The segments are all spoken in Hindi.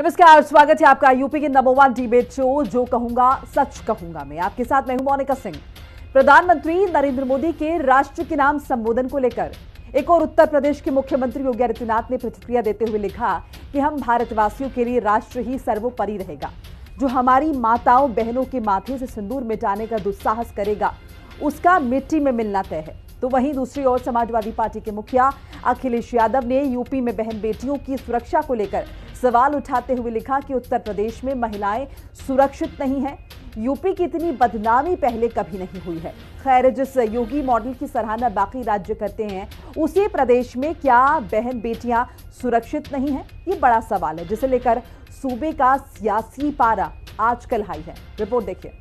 नमस्कार, स्वागत है आपका यूपी के नंबर 1 डिबेट शो जो कहूंगा सच कहूंगा मैं। आपके साथ मैं हूं मोनिका सिंह। प्रधानमंत्री नरेंद्र मोदी के राष्ट्र के नाम संबोधन को लेकर एक और उत्तर प्रदेश के मुख्यमंत्री योगी आदित्यनाथ ने प्रतिक्रिया देते हुए लिखा कि हम भारतवासियों के लिए राष्ट्र ही सर्वोपरि रहेगा। जो हमारी माताओं बहनों के माथे से सिंदूर मिटाने का दुस्साहस करेगा उसका मिट्टी में मिलना तय है। तो वहीं दूसरी ओर समाजवादी पार्टी के मुखिया अखिलेश यादव ने यूपी में बहन बेटियों की सुरक्षा को लेकर सवाल उठाते हुए लिखा कि उत्तर प्रदेश में महिलाएं सुरक्षित नहीं हैं। यूपी की इतनी बदनामी पहले कभी नहीं हुई है। खैर, जिस योगी मॉडल की सराहना बाकी राज्य करते हैं, उसी प्रदेश में क्या बहन बेटियां सुरक्षित नहीं हैं? ये बड़ा सवाल है जिसे लेकर सूबे का सियासी पारा आजकल हाई है। रिपोर्ट देखिए।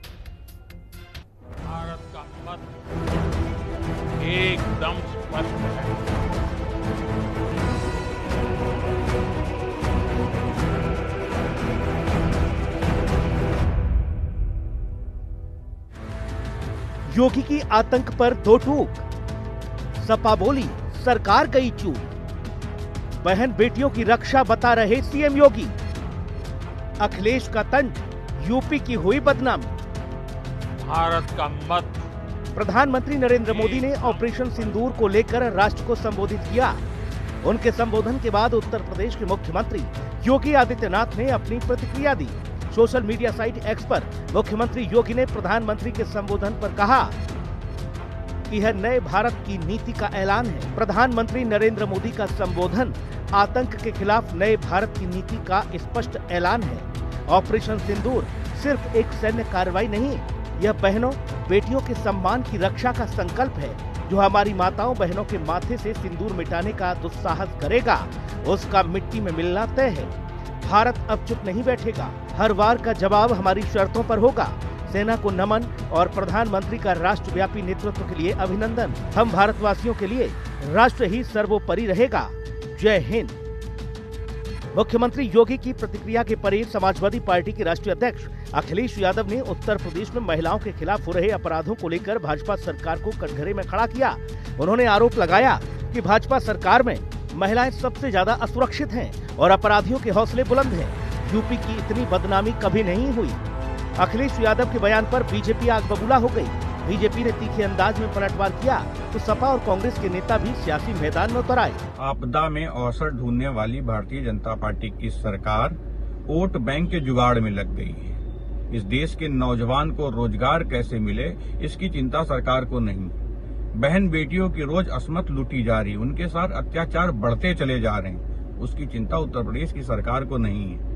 भारत का मत एकदम स्पष्ट है। योगी की आतंक पर दो टूक। सपा बोली सरकार गई चूक। बहन बेटियों की रक्षा बता रहे सीएम योगी। अखिलेश का तंज, यूपी की हुई बदनामी। भारत का मत। प्रधानमंत्री नरेंद्र मोदी ने ऑपरेशन सिंदूर को लेकर राष्ट्र को संबोधित किया। उनके संबोधन के बाद उत्तर प्रदेश के मुख्यमंत्री योगी आदित्यनाथ ने अपनी प्रतिक्रिया दी। सोशल मीडिया साइट एक्स पर मुख्यमंत्री योगी ने प्रधानमंत्री के संबोधन पर कहा कि यह नए भारत की नीति का ऐलान है। प्रधानमंत्री नरेंद्र मोदी का संबोधन आतंक के खिलाफ नए भारत की नीति का स्पष्ट ऐलान है। ऑपरेशन सिंदूर सिर्फ एक सैन्य कार्रवाई नहीं, यह बहनों बेटियों के सम्मान की रक्षा का संकल्प है। जो हमारी माताओं बहनों के माथे से सिंदूर मिटाने का दुस्साहस करेगा उसका मिट्टी में मिलना तय है। भारत अब चुप नहीं बैठेगा। हर वार का जवाब हमारी शर्तों पर होगा। सेना को नमन और प्रधानमंत्री का राष्ट्रव्यापी नेतृत्व के लिए अभिनंदन। हम भारतवासियों के लिए राष्ट्र ही सर्वोपरि रहेगा। जय हिंद। मुख्यमंत्री योगी की प्रतिक्रिया के परे समाजवादी पार्टी के राष्ट्रीय अध्यक्ष अखिलेश यादव ने उत्तर प्रदेश में महिलाओं के खिलाफ हो रहे अपराधों को लेकर भाजपा सरकार को कटघरे में खड़ा किया। उन्होंने आरोप लगाया कि भाजपा सरकार में महिलाएं सबसे ज्यादा असुरक्षित हैं और अपराधियों के हौसले बुलंद हैं। यूपी की इतनी बदनामी कभी नहीं हुई। अखिलेश यादव के बयान पर बीजेपी आग बबूला हो गई। बीजेपी ने तीखे अंदाज में पलटवार किया तो सपा और कांग्रेस के नेता भी सियासी मैदान में उतर आए। आपदा में अवसर ढूंढने वाली भारतीय जनता पार्टी की सरकार वोट बैंक के जुगाड़ में लग गई है। इस देश के नौजवान को रोजगार कैसे मिले इसकी चिंता सरकार को नहीं। बहन बेटियों की रोज असमत लूटी जा रही, उनके साथ अत्याचार बढ़ते चले जा रहे हैं, उसकी चिंता उत्तर प्रदेश की सरकार को नहीं है।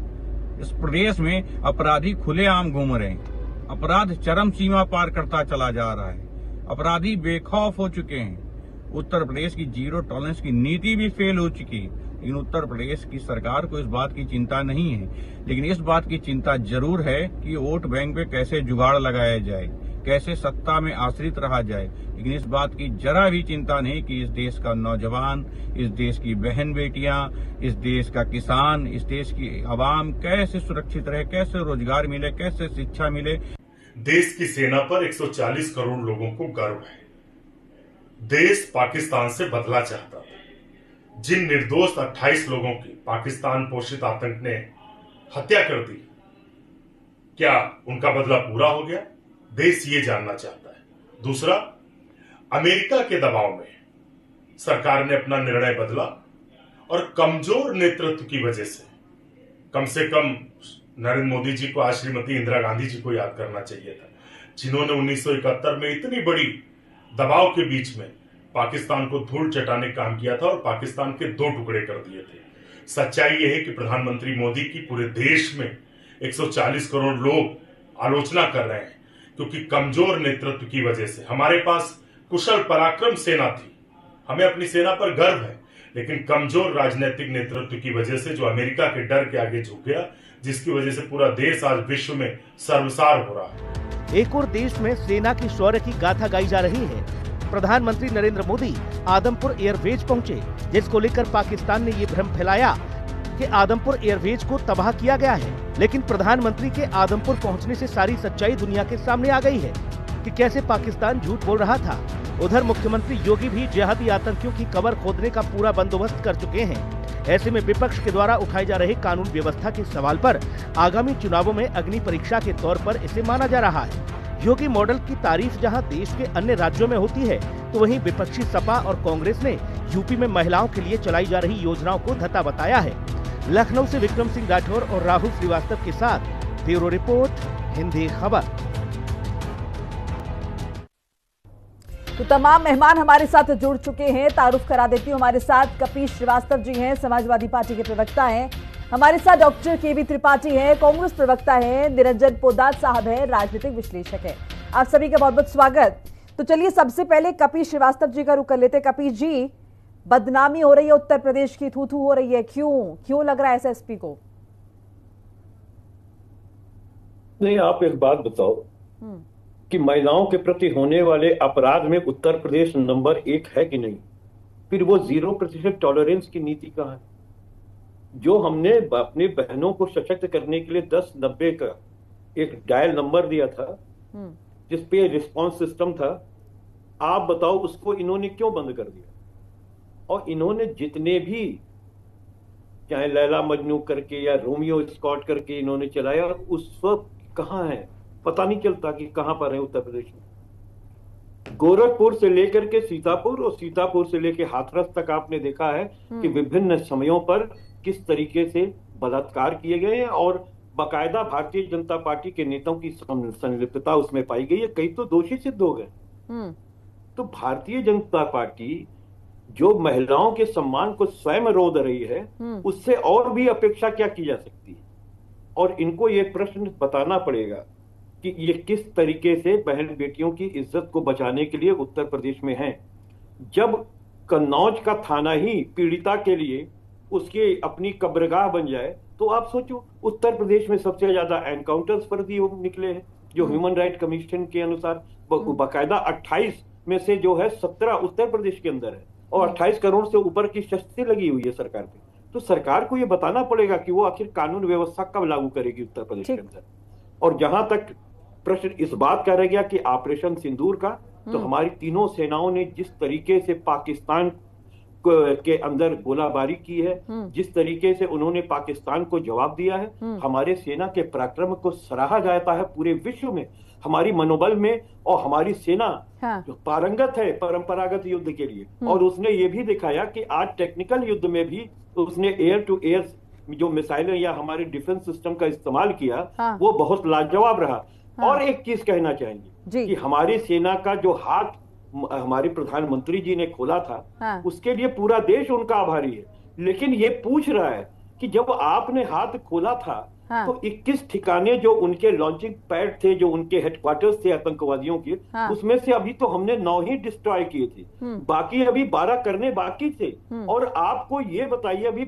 इस प्रदेश में अपराधी खुलेआम घूम रहे हैं। अपराध चरम सीमा पार करता चला जा रहा है। अपराधी बेखौफ हो चुके हैं। उत्तर प्रदेश की जीरो टॉलरेंस की नीति भी फेल हो चुकी है। लेकिन उत्तर प्रदेश की सरकार को इस बात की चिंता नहीं है। लेकिन इस बात की चिंता जरूर है कि वोट बैंक पे कैसे जुगाड़ लगाया जाए, कैसे सत्ता में आश्रित रहा जाए। लेकिन इस बात की जरा भी चिंता नहीं कि इस देश का नौजवान, इस देश की बहन बेटियां, इस देश का किसान, इस देश की आवाम कैसे सुरक्षित रहे, कैसे रोजगार मिले, कैसे शिक्षा मिले। देश की सेना पर 140 करोड़ लोगों को गर्व है। देश पाकिस्तान से बदला चाहता था। जिन निर्दोष 28 लोगों की पाकिस्तान पोषित आतंक ने हत्या कर दी, क्या उनका बदला पूरा हो गया? देश ये जानना चाहता है। दूसरा, अमेरिका के दबाव में सरकार ने अपना निर्णय बदला और कमजोर नेतृत्व की वजह से कम नरेंद्र मोदी जी को आज श्रीमती इंदिरा गांधी जी को याद करना चाहिए था, जिन्होंने 1971 में इतनी बड़ी दबाव के बीच में पाकिस्तान को धूल चटाने का काम किया था और पाकिस्तान के 2 टुकड़े कर दिए थे। सच्चाई यह है कि प्रधानमंत्री मोदी की पूरे देश में 140 करोड़ लोग आलोचना कर रहे हैं क्योंकि कमजोर नेतृत्व की वजह से। हमारे पास कुशल पराक्रम सेना थी, हमें अपनी सेना पर गर्व है, लेकिन कमजोर राजनीतिक नेतृत्व की वजह से जो अमेरिका के डर के आगे झुक गया, जिसकी वजह से पूरा देश आज विश्व में सर्वसार हो रहा है। एक और देश में सेना की शौर्य की गाथा गाई जा रही है। प्रधानमंत्री नरेंद्र मोदी आदमपुर एयरबेस पहुंचे, जिसको लेकर पाकिस्तान ने ये भ्रम फैलाया कि आदमपुर एयरबेस को तबाह किया गया है। लेकिन प्रधानमंत्री के आदमपुर पहुंचने से सारी सच्चाई दुनिया के सामने आ गई है कि कैसे पाकिस्तान झूठ बोल रहा था। उधर मुख्यमंत्री योगी भी जिहादी आतंकियों की कबर खोदने का पूरा बंदोबस्त कर चुके हैं। ऐसे में विपक्ष के द्वारा उठाए जा रहे कानून व्यवस्था के सवाल पर आगामी चुनावों में अग्नि परीक्षा के तौर पर इसे माना जा रहा है। योगी मॉडल की तारीफ जहां देश के अन्य राज्यों में होती है, तो वहीं विपक्षी सपा और कांग्रेस ने यूपी में महिलाओं के लिए चलाई जा रही योजनाओं को धत्ता बताया है। लखनऊ से विक्रम सिंह राठौर और राहुल श्रीवास्तव के साथ ब्यूरो रिपोर्ट, हिंदी खबर। तो तमाम मेहमान हमारे साथ जुड़ चुके हैं। तारुफ करा देती हूँ, हमारे साथ कपीश श्रीवास्तव जी हैं, समाजवादी पार्टी के प्रवक्ता हैं। हमारे साथ डॉक्टर केवी त्रिपाठी हैं, कांग्रेस प्रवक्ता हैं। निरंजन पोद्दार साहब हैं, राजनीतिक विश्लेषक हैं। आप सभी का बहुत बहुत स्वागत। तो चलिए सबसे पहले कपीश श्रीवास्तव जी का रुख कर लेते हैं। कपीश जी, बदनामी हो रही है उत्तर प्रदेश की, थू थू हो रही है, क्यों लग रहा है एसएसपी को? नहीं, आप एक बात बताओ कि महिलाओं के प्रति होने वाले अपराध में उत्तर प्रदेश नंबर 1 है कि नहीं? फिर वो 0% टॉलरेंस की नीति कहाँ है? जो हमने अपनी बहनों को सशक्त करने के लिए 1090 का एक डायल नंबर दिया था, जिसपे रिस्पांस सिस्टम था, आप बताओ उसको इन्होंने क्यों बंद कर दिया? और इन्होंने जितने भी, चाहे लैला मजनू करके या रोमियो स्कॉट करके इन्होंने चलाया, उस वक्त कहाँ है पता नहीं चलता कि कहां पर है उत्तर प्रदेश में। गोरखपुर से लेकर के सीतापुर और सीतापुर से लेकर हाथरस तक आपने देखा है कि विभिन्न समयों पर किस तरीके से बलात्कार किए गए हैं और बाकायदा भारतीय जनता पार्टी के नेताओं की संलिप्तता उसमें पाई गई है। कई तो दोषी सिद्ध हो गए। तो भारतीय जनता पार्टी जो महिलाओं के सम्मान को स्वयं रोध रही है, उससे और भी अपेक्षा क्या की जा सकती है? और इनको ये प्रश्न बताना पड़ेगा कि ये किस तरीके से बहन बेटियों की इज्जत को बचाने के लिए उत्तर प्रदेश में हैं। जब कन्नौज का थाना ही पीड़िता के लिए उसकी अपनी कब्रगाह बन जाए, तो आप सोचो उत्तर प्रदेश में सबसे ज्यादा एनकाउंटर्स फर्जी निकले हैं, जो ह्यूमन राइट कमीशन के अनुसार बाकायदा 28 में से जो है 17 उत्तर प्रदेश के अंदर है और 28 करोड़ से ऊपर की शस्त्र लगी हुई है सरकार पे। तो सरकार को ये बताना पड़ेगा कि वो आखिर कानून व्यवस्था कब लागू करेगी उत्तर प्रदेश के अंदर। और जहां तक प्रश्न इस बात का रह गया कि ऑपरेशन सिंदूर का, तो हमारी तीनों सेनाओं ने जिस तरीके से पाकिस्तान के अंदर गोलाबारी की है, जिस तरीके से उन्होंने पाकिस्तान को जवाब दिया है, हमारे सेना के पराक्रम को सराहा जाता है पूरे विश्व में। हमारी मनोबल में और हमारी सेना जो पारंगत है परंपरागत युद्ध के लिए, और उसने ये भी दिखाया कि आज टेक्निकल युद्ध में भी उसने एयर टू एयर जो मिसाइलें या हमारे डिफेंस सिस्टम का इस्तेमाल किया, वो बहुत लाजवाब रहा। और एक चीज कहना चाहेंगे कि हमारी सेना का जो हाथ हमारे प्रधानमंत्री जी ने खोला था, उसके लिए पूरा देश उनका आभारी है। लेकिन ये पूछ रहा है कि जब आपने हाथ खोला था, तो 21 ठिकाने जो उनके लॉन्चिंग पैड थे, जो उनके हेडक्वार्टर्स थे आतंकवादियों के, उसमें से अभी तो हमने 9 ही डिस्ट्रॉय किए थे, बाकी अभी 12 करने बाकी थे। और आपको ये बताइए, अभी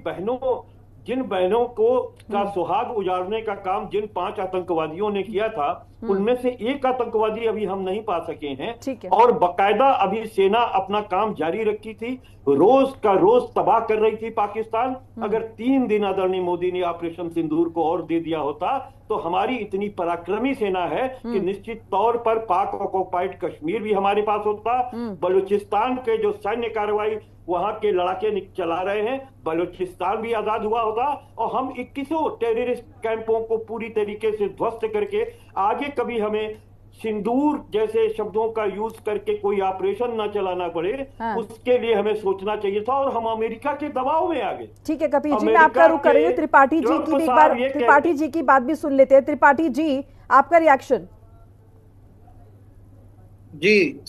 जिन बहनों को का सुहाग उजाड़ने का काम जिन 5 आतंकवादियों ने किया था, उनमें से एक आतंकवादी अभी हम नहीं पा सके हैं। और बाकायदा अभी सेना अपना काम जारी रखी थी, रोज का रोज तबाह कर रही थी पाकिस्तान। अगर 3 दिन आदरणीय मोदी ने ऑपरेशन सिंदूर को और दे दिया होता, तो हमारी इतनी पराक्रमी सेना है कि निश्चित तौर पर पाक ऑक्युपाइड कश्मीर भी हमारे पास होता। बलूचिस्तान के जो सैन्य कार्रवाई वहां के लड़ाके चला रहे हैं, बलूचिस्तान भी आजाद हुआ होता, और हम 21 टेररिस्ट कैंपों को पूरी तरीके से ध्वस्त करके आगे कभी हमें सिंदूर जैसे शब्दों का यूज करके कोई ऑपरेशन ना चलाना पड़े, उसके लिए हमें सोचना चाहिए था। और हम अमेरिका के दबाव में आ गए। ठीक है कपील जी, मैं आपका रुख कर रही हूँ। त्रिपाठी जी की एक बार त्रिपाठी जी की बात भी सुन लेते हैं। त्रिपाठी जी, आपका रिएक्शन। जी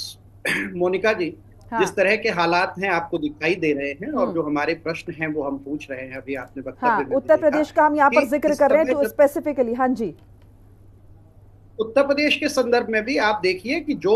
मोनिका जी, जिस तरह के हालात हैं आपको दिखाई दे रहे हैं, और जो हमारे प्रश्न हैं वो हम पूछ रहे हैं, अभी आपने वक्तव्य उत्तर प्रदेश का हम यहाँ पर जिक्र कर रहे हैं, तो स्पेसिफिकली। हाँ जी, उत्तर प्रदेश के संदर्भ में भी आप देखिए कि जो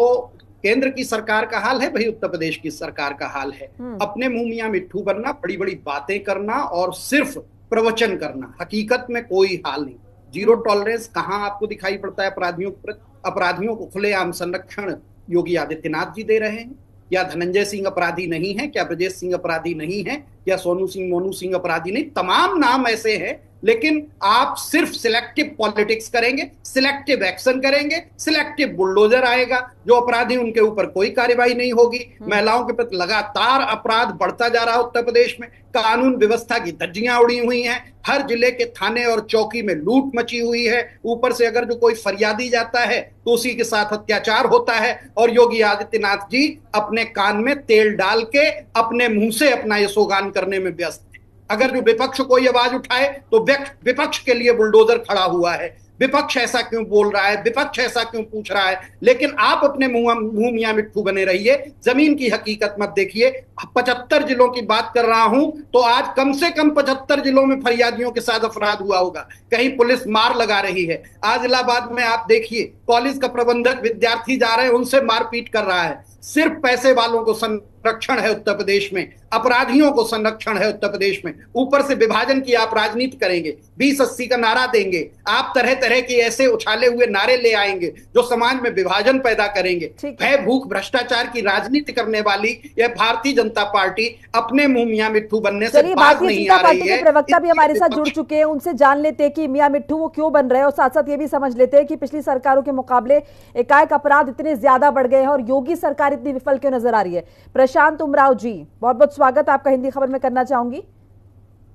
केंद्र की सरकार का हाल है, वही उत्तर प्रदेश की सरकार का हाल है। अपने मुंह मियां मिट्ठू बनना, बड़ी बड़ी बातें करना और सिर्फ प्रवचन करना, हकीकत में कोई हाल नहीं। 0 टॉलरेंस कहाँ आपको दिखाई पड़ता है अपराधियों को खुलेआम संरक्षण योगी आदित्यनाथ जी दे रहे हैं? या धनंजय सिंह अपराधी नहीं है? क्या ब्रजेश सिंह अपराधी नहीं है? या सोनू सिंह मोनू सिंह अपराधी नहीं? तमाम नाम ऐसे हैं लेकिन आप सिर्फ सिलेक्टिव पॉलिटिक्स करेंगे, सिलेक्टिव एक्शन करेंगे, सिलेक्टिव बुलडोजर आएगा, जो अपराधी उनके ऊपर कोई कार्रवाई नहीं होगी। महिलाओं के प्रति लगातार अपराध बढ़ता जा रहा है उत्तर प्रदेश में, कानून व्यवस्था की धज्जियां उड़ी हुई हैं, हर जिले के थाने और चौकी में लूट मची हुई है, ऊपर से अगर जो कोई फरियादी जाता है तो उसी के साथ अत्याचार होता है, और योगी आदित्यनाथ जी अपने कान में तेल डाल के अपने मुंह से अपना यशोगान करने में व्यस्त है। अगर जो विपक्ष कोई आवाज उठाए तो विपक्ष के लिए बुलडोजर खड़ा हुआ है, विपक्ष ऐसा क्यों बोल रहा है, विपक्ष ऐसा क्यों पूछ रहा है, लेकिन आप अपने मुंह मियां मिट्ठू बने रहिए, जमीन की हकीकत मत देखिए। 75 जिलों की बात कर रहा हूं तो आज कम से कम 75 जिलों में फरियादियों के साथ अपराध हुआ होगा, कहीं पुलिस मार लगा रही है। आज इलाहाबाद में आप देखिए, कॉलेज का प्रबंधक विद्यार्थी जा रहे हैं, उनसे मारपीट कर रहा है। सिर्फ पैसे वालों को संरक्षण है उत्तर प्रदेश में, अपराधियों को संरक्षण है उत्तर प्रदेश में, ऊपर से विभाजन की आप राजनीति करेंगे, 2080 का नारा देंगे, आप तरह तरह के ऐसे उछाले हुए नारे ले आएंगे जो समाज में विभाजन पैदा करेंगे। भय भूख भ्रष्टाचार की राजनीति करने वाली यह भारतीय जनता पार्टी अपने मुंह मियां मिट्ठू बनने से बाज नहीं आ रही है। प्रवक्ता भी हमारे साथ जुड़ चुके हैं, उनसे जान लेते हैं कि मियां मिट्ठू वो क्यों बन रहे हैं, और साथ साथ ये भी समझ लेते हैं कि पिछली सरकारों के मुकाबले एकाएक अपराध इतने ज्यादा बढ़ गए हैं और योगी सरकार इतनी विफल क्यों नजर आ रही है। प्रशांत उमराव जी, बहुत बहुत स्वागत आपका हिंदी खबर में करना चाहूंगी,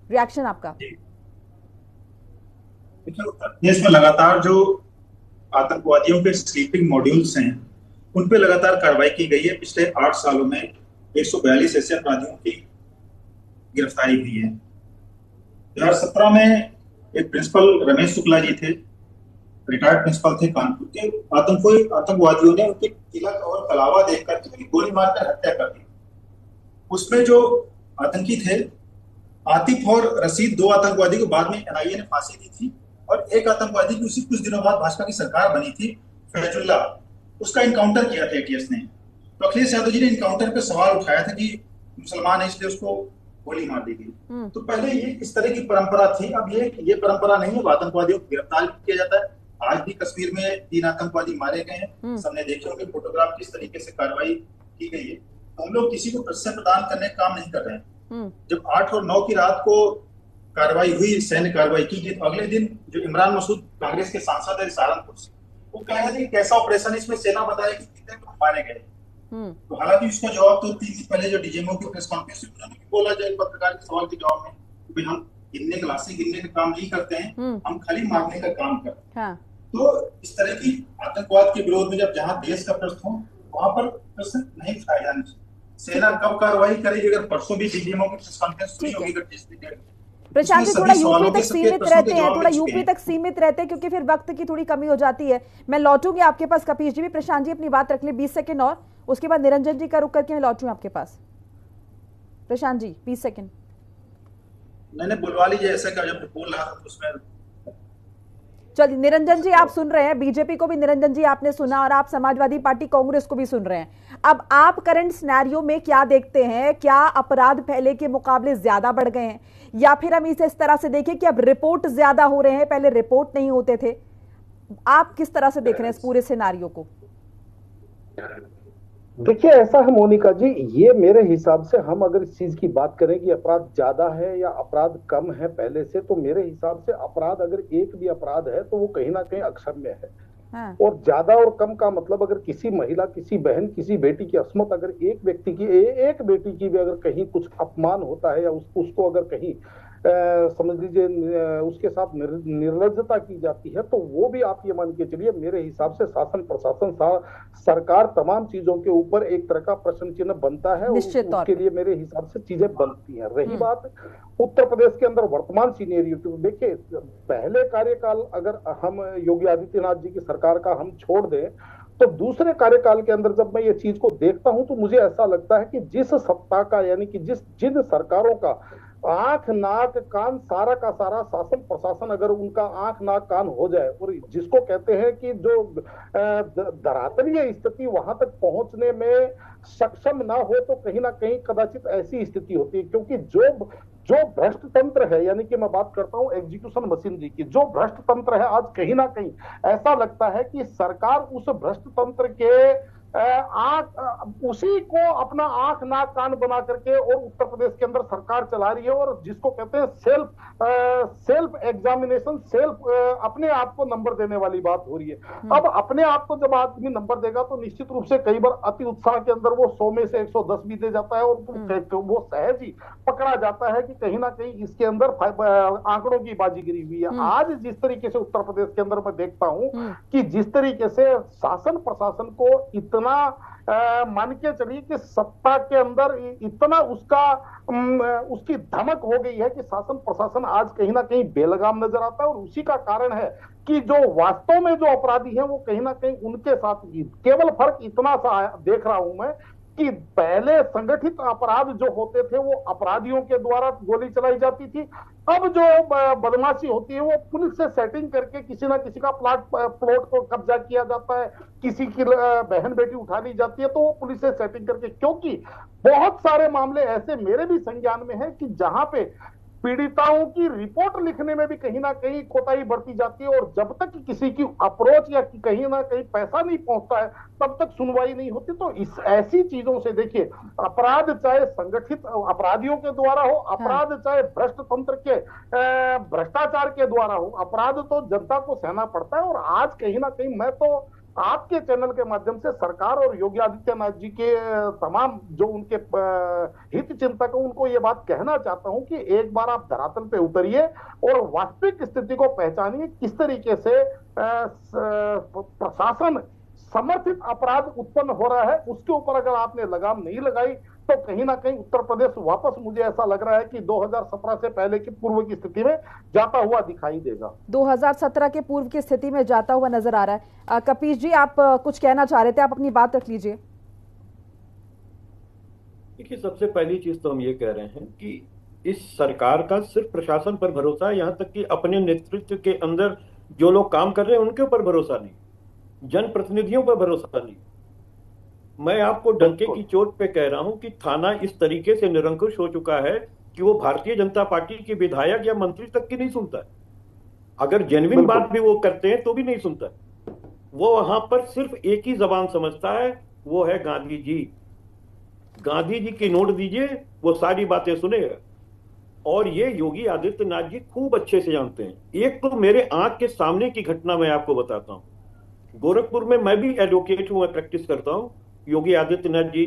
रिएक्शन आपका। देश में लगातार जो आतंकवादियों के स्लीपिंग मॉड्यूल्स हैं उन पे लगातार कार्रवाई की गई है। पिछले 8 सालों में 142 ऐसे अपराधियों की गिरफ्तारी हुई है। 2017 में एक प्रिंसिपल रमेश शुक्ला जी थे, रिटायर्ड प्रिंसिपल थे कानपुर के, आतंकवादियों ने उनके तिलक और कलावा देखकर उनकी गोली मारकर हत्या कर दी। उसमें जो आतंकी थे आतिफ और रशीद, 2 आतंकवादी को बाद में एनआईए ने फांसी दी थी, और एक आतंकवादी की उसी कुछ दिनों बाद भाजपा की सरकार बनी थी, फैजुल्ला, उसका इनकाउंटर किया था एटीएस ने। तो अखिलेश यादव जी ने इनकाउंटर पे सवाल उठाया था कि मुसलमान है इसलिए उसको गोली मार दी गई। तो पहले ये इस तरह की परंपरा थी, अब ये परंपरा नहीं है। आतंकवादियों को गिरफ्तार किया जाता है। आज भी कश्मीर में 3 आतंकवादी मारे गए हैं, सबने देखे होंगे फोटोग्राफ, किस तरीके से कार्रवाई की गई है। तो हम लोग किसी को प्रश्न प्रदान करने का काम नहीं कर रहे हैं। जब 8 और 9 की रात को कार्रवाई हुई, सैन्य कार्रवाई की गई, तो अगले दिन जो इमरान मसूद कांग्रेस के सांसद है सहारनपुर से, वो कह रहे थे कि कैसा ऑपरेशन, इसमें सेना बताया कि कितने लोग मारे गए। तो हालांकि उसका जवाब तो 3 दिन पहले जो डीजीएमओ की प्रेस कॉन्फ्रेंस में उन्होंने बोला जाए पत्रकार के सवाल के जवाब में कि हम गिनने का काम नहीं करते हैं, हम खाली मारने का काम करते हैं। तो इस तरह की आतंकवाद के विरोध में जहाँ देश का प्रश्न हो वहां पर प्रश्न नहीं उठाए जाने चाहिए। सेना कब कार्रवाई करेगी? अगर परसों भी डीजीएमओ की प्रेस कॉन्फ्रेंस हुई होगी, प्रशांत जी थोड़ा यूपी तक सीमित रहते हैं, थोड़ा यूपी तक सीमित रहते हैं क्योंकि फिर वक्त की थोड़ी कमी हो जाती है। मैं लौटूंगी आपके पास, कपीश जी भी। प्रशांत जी अपनी बात रख ले 20 सेकंड और, उसके बाद निरंजन जी का रुक करके मैं लौटूंगी आपके पास। प्रशांत जी 20 सेकंड। मैंने बुलवा लीजिए, ऐसा क्या जब बोल रहा था उसमें। चलिए निरंजन जी आप सुन रहे हैं, बीजेपी को भी निरंजन जी आपने सुना और आप समाजवादी पार्टी कांग्रेस को भी सुन रहे हैं। अब आप करंट सिनेरियो में क्या देखते हैं? क्या अपराध पहले के मुकाबले ज्यादा बढ़ गए हैं, या फिर हम इसे इस तरह से देखें कि अब रिपोर्ट ज्यादा हो रहे हैं, पहले रिपोर्ट नहीं होते थे? आप किस तरह से देख रहे हैं इस पूरे सिनेरियो को? देखिए ऐसा है मोनिका जी, ये मेरे हिसाब से हम अगर इस चीज की बात करें कि अपराध ज्यादा है या अपराध कम है पहले से, तो मेरे हिसाब से अपराध अगर एक भी अपराध है तो वो कहीं ना कहीं अक्षम्य है। और ज्यादा और कम का मतलब अगर किसी महिला, किसी बहन, किसी बेटी की अस्मत, अगर एक व्यक्ति की, एक बेटी की भी अगर कहीं कुछ अपमान होता है या उसको अगर कहीं समझ लीजिए उसके साथ निर्लज्जता की जाती है, तो वो भी आप ये मान के चलिए मेरे हिसाब से शासन प्रशासन सरकार तमाम चीजों के ऊपर एक तरह का प्रश्न चिन्ह बनता है, उसके लिए मेरे हिसाब से चीजें बनती हैं। रही बात उत्तर प्रदेश के अंदर वर्तमान सीनेरियो की, देखिए पहले कार्यकाल अगर हम योगी आदित्यनाथ जी की सरकार का हम छोड़ दें तो दूसरे कार्यकाल के अंदर जब मैं ये चीज को देखता हूं तो मुझे ऐसा लगता है कि जिस सत्ता का, यानी कि जिन सरकारों का आंख नाक कान सारा का सारा शासन प्रशासन अगर उनका आंख नाक कान हो जाए, और जिसको कहते हैं कि जो धरातलीय स्थिति वहां तक पहुंचने में सक्षम ना हो, तो कहीं ना कहीं कदाचित ऐसी स्थिति होती है। क्योंकि जो भ्रष्ट तंत्र है, यानी कि मैं बात करता हूं एग्जीक्यूशन मशीनरी की, जो भ्रष्ट तंत्र है आज कहीं ना कहीं ऐसा लगता है कि सरकार उस भ्रष्ट तंत्र के उसी को अपना आंख नाक कान बना करके और उत्तर प्रदेश के अंदर सरकार चला रही है, और जिसको कहते हैं सेल्फ एग्जामिनेशन, अपने आप को नंबर देने वाली बात हो रही है। अब अपने आप को जब आदमी नंबर देगा तो निश्चित रूप से कई बार अति उत्साह के अंदर वो 100 में से 110 भी दे जाता है, और वो सहज ही पकड़ा जाता है कि कहीं ना कहीं इसके अंदर आंकड़ों की बाजीगरी हुई है। आज जिस तरीके से उत्तर प्रदेश के अंदर मैं देखता हूं कि जिस तरीके से शासन प्रशासन को इतना मान के चलिए कि सत्ता के अंदर इतना उसकी धमक हो गई है कि शासन प्रशासन आज कहीं ना कहीं बेलगाम नजर आता है, और उसी का कारण है कि जो वास्तव में जो अपराधी हैं वो कहीं ना कहीं उनके साथ केवल फर्क इतना सा देख रहा हूं मैं कि पहले संगठित अपराध जो होते थे वो अपराधियों के द्वारा गोली चलाई जाती थी, अब जो बदमाशी होती है वो पुलिस से सेटिंग करके किसी ना किसी का प्लॉट को कब्जा किया जाता है, किसी की बहन बेटी उठा ली जाती है तो वो पुलिस से सेटिंग करके, क्योंकि बहुत सारे मामले ऐसे मेरे भी संज्ञान में है कि जहां पे पीड़िताओं की रिपोर्ट लिखने में भी कहीं ना कहीं कोताही बरती जाती है, और जब तक किसी की अप्रोच या कहीं ना कहीं पैसा नहीं पहुंचता है तब तक सुनवाई नहीं होती। तो इस ऐसी चीजों से देखिए, अपराध चाहे संगठित अपराधियों के द्वारा हो, अपराध चाहे भ्रष्ट तंत्र के भ्रष्टाचार के द्वारा हो, अपराध तो जनता को सहना पड़ता है। और आज कहीं ना कहीं मैं तो आपके चैनल के माध्यम से सरकार और योगी आदित्यनाथ जी के तमाम जो उनके हित चिंतक हैं उनको ये बात कहना चाहता हूं कि एक बार आप धरातल पे उतरिए और वास्तविक स्थिति को पहचानिए, किस तरीके से प्रशासन समर्थित अपराध उत्पन्न हो रहा है, उसके ऊपर अगर आपने लगाम नहीं लगाई तो कहीं ना कहीं उत्तर प्रदेश वापस, मुझे ऐसा लग रहा है कि 2017 से पहले की पूर्व की स्थिति में जाता हुआ दिखाई देगा। 2017 के पूर्व की स्थिति में जाता हुआ नजर आ रहा है। कपीश जी, आप कुछ कहना चाह रहे थे, आप अपनी बात रख लीजिए। देखिए, सबसे पहली चीज तो हम ये कह रहे हैं कि इस सरकार का सिर्फ प्रशासन पर भरोसा है, यहाँ तक कि अपने नेतृत्व के अंदर जो लोग काम कर रहे हैं उनके ऊपर भरोसा नहीं, जनप्रतिनिधियों पर भरोसा नहीं। मैं आपको डंके की चोट पे कह रहा हूं कि थाना इस तरीके से निरंकुश हो चुका है कि वो भारतीय जनता पार्टी के विधायक या मंत्री तक की नहीं सुनता है। अगर जेन्युइन बात भी वो करते हैं तो भी नहीं सुनता है। वो वहां पर सिर्फ एक ही जबान समझता है, वो है गांधी जी। गांधी जी की नोट दीजिए, वो सारी बातें सुनेगा। और ये योगी आदित्यनाथ जी खूब अच्छे से जानते हैं। एक तो मेरे आंख के सामने की घटना मैं आपको बताता हूं। गोरखपुर में मैं भी एडवोकेट हूं, मैं प्रैक्टिस करता हूं। योगी आदित्यनाथ जी